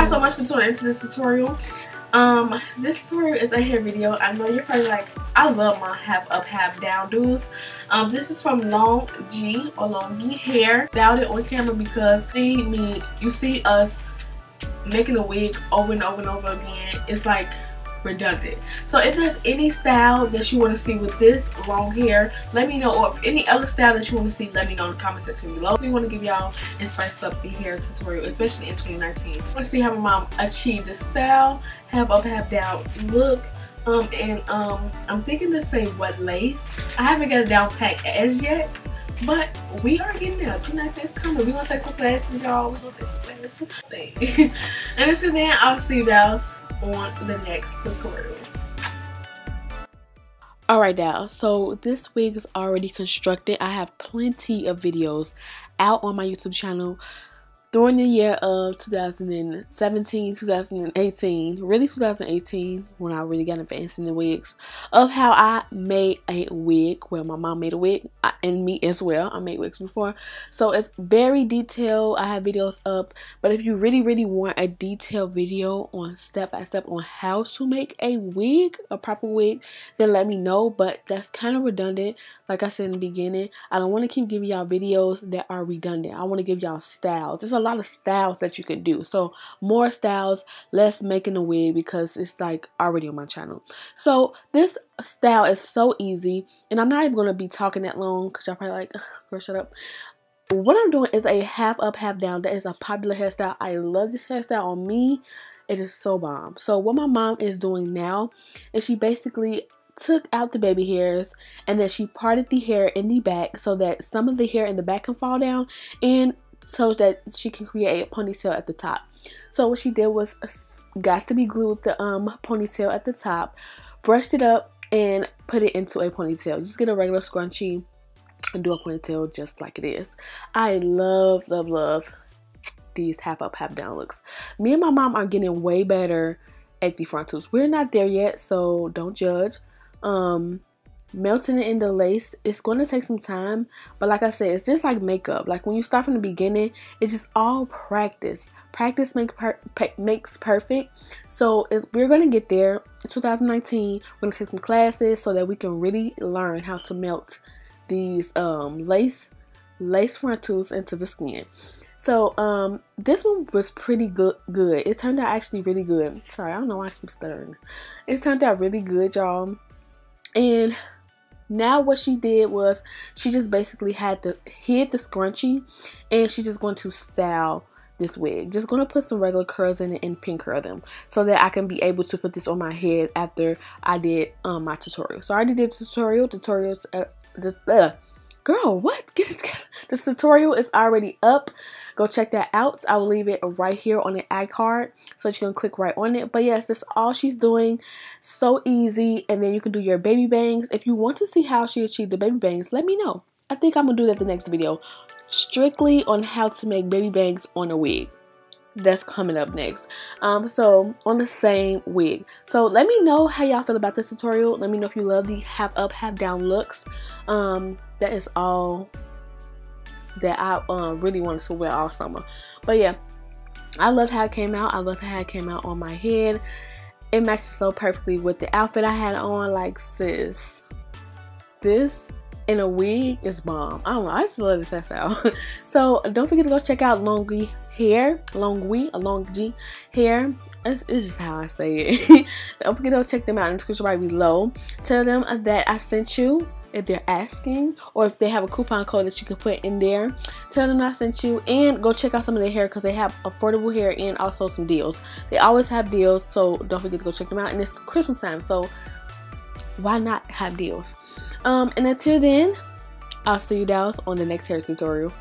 guys so much for tuning into this tutorial. This tutorial is a hair video. I know you're probably like, I love my half up, half down dudes. This is from Longqi or Longqi Hair. Styled it on camera because you see us making a wig over and over and over again. It's like redundant. So if there's any style that you want to see with this long hair, let me know, or if any other style that you want to see, let me know in the comment section below. We want to give y'all and spice up the hair tutorial, especially in 2019. I want to see how my mom achieved this style, half up, half down look. I'm thinking to say what lace. I haven't got it down pat as yet, but we are getting there. 2019 is coming. We're gonna take some classes, y'all. We're gonna take some classes. And until then, I'll see you guys on the next tutorial. Alright now, so this wig is already constructed. I have plenty of videos out on my YouTube channel during the year of 2017, 2018, really 2018, when I really got advanced in the wigs, of how I made a wig. Well, my mom made a wig, and me as well. I made wigs before. So it's very detailed. I have videos up. But if you really want a detailed video on step by step on how to make a wig, a proper wig, then let me know. But that's kind of redundant. Like I said in the beginning, I don't want to keep giving y'all videos that are redundant. I want to give y'all styles. There's a lot of styles that you can do. So more styles, less making a wig, because it's like already on my channel. So this style is so easy, and I'm not even going to be talking that long because y'all probably like, girl, shut up. What I'm doing is a half up, half down. That is a popular hairstyle. I love this hairstyle on me. It is so bomb. So what my mom is doing now is she basically took out the baby hairs, and then she parted the hair in the back so that some of the hair in the back can fall down, and so that she can create a ponytail at the top. So what she did was got to be glued the ponytail at the top, brushed it up, and put it into a ponytail. Just get a regular scrunchie and do a ponytail just like it is. I love these half up, half down looks. Me and my mom are getting way better at the frontals. We're not there yet, so don't judge. Melting it in the lace, it's going to take some time, but like I said, it's just like makeup. Like when you start from the beginning, it's just all practice. Practice makes perfect. So we're going to get there in 2019. We're going to take some classes so that we can really learn how to melt these lace frontals into the skin. So this one was pretty good. It turned out actually really good. Sorry, I don't know why I keep stuttering. It turned out really good, y'all. And now what she did was she just basically hid the scrunchie, and she's just going to style this wig. Just going to put some regular curls in it and pin curl them so that I can be able to put this on my head after I did my tutorial. So I already did tutorials. Girl, what? The tutorial is already up. Go check that out. I will leave it right here on the iCard so that you can click right on it. But yes, that's all she's doing. So easy. And then you can do your baby bangs. If you want to see how she achieved the baby bangs, let me know. I think I'm going to do that the next video. Strictly on how to make baby bangs on a wig. That's coming up next. So on the same wig. So let me know how y'all feel about this tutorial. Let me know if you love the half up, half down looks. That is all that I really wanted to wear all summer. But yeah, I loved how it came out. I loved how it came out on my head. It matches so perfectly with the outfit I had on. Like, sis, this in a wig is bomb. I don't know, I just love this hairstyle. So don't forget to go check out Longqi Hair. It's just how I say it. Don't forget to go check them out in the description right below. Tell them that I sent you if they're asking, or if they have a coupon code that you can put in there. Tell them I sent you, and go check out some of their hair because they have affordable hair and also some deals. They always have deals, so don't forget to go check them out. And it's Christmas time, so why not have deals? And until then, I'll see you guys on the next hair tutorial.